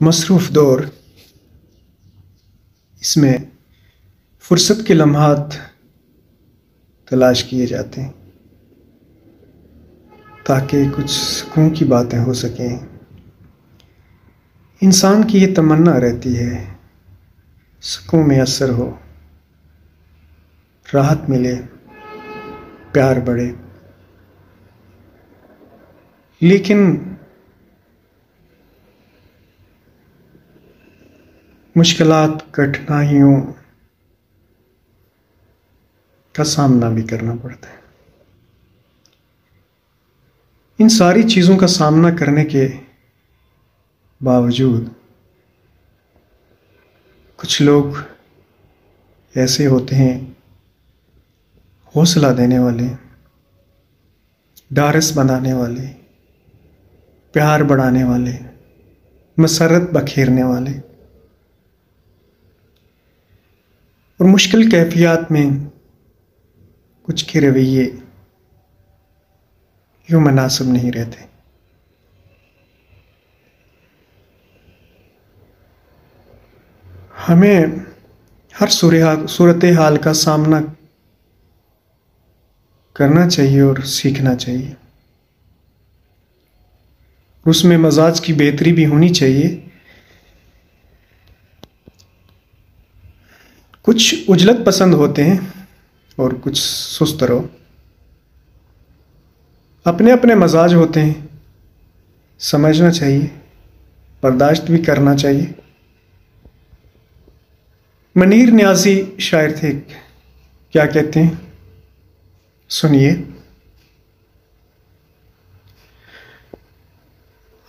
मसरूफ़ दौर, इसमें फुर्सत के लम्हात तलाश किए जाते हैं ताकि कुछ सुकून की बातें हो सकें। इंसान की ये तमन्ना रहती है सुकून मैसर हो, राहत मिले, प्यार बढ़े, लेकिन मुश्किलात, कठिनाइयों का सामना भी करना पड़ता है। इन सारी चीज़ों का सामना करने के बावजूद कुछ लोग ऐसे होते हैं हौसला देने वाले, ढाढ़स बनाने वाले, प्यार बढ़ाने वाले, मसरत बखेरने वाले, और मुश्किल कैफियत में कुछ के रवैये यूँ मुनासिब नहीं रहते। हमें हर सूरत हाल का सामना करना चाहिए और सीखना चाहिए। उसमें मजाज की बेहतरी भी होनी चाहिए। कुछ उजलत पसंद होते हैं और कुछ सुस्त रहो। अपने अपने मजाज होते हैं, समझना चाहिए, बर्दाश्त भी करना चाहिए। मनीर न्याजी शायर थे, क्या कहते हैं सुनिए।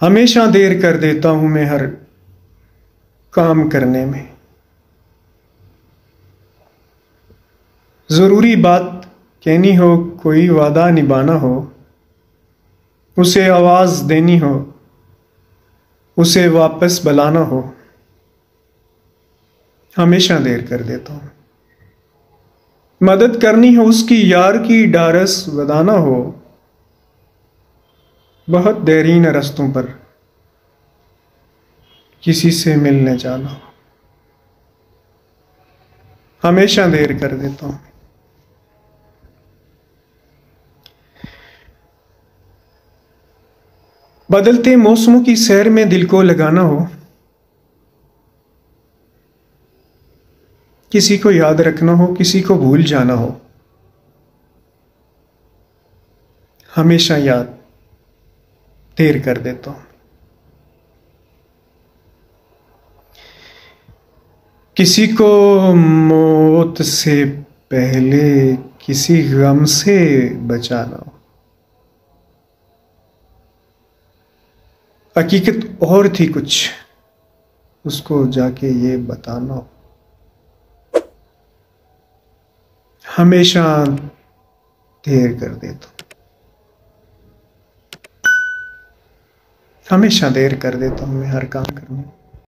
हमेशा देर कर देता हूं मैं हर काम करने में, जरूरी बात कहनी हो, कोई वादा निभाना हो, उसे आवाज देनी हो, उसे वापस बुलाना हो, हमेशा देर कर देता हूं। मदद करनी हो उसकी, यार की ढाढ़स बधाना हो, बहुत देरीन रस्तों पर किसी से मिलने जाना हो, हमेशा देर कर देता हूं। बदलते मौसमों की सैर में दिल को लगाना हो, किसी को याद रखना हो, किसी को भूल जाना हो, हमेशा याद देर कर देता हूं। किसी को मौत से पहले किसी गम से बचाना हो, हकीकत और थी कुछ, उसको जाके ये बताना हो, हमेशा देर कर देता हूं। हमेशा देर कर देता हूं मैं हर काम करने में।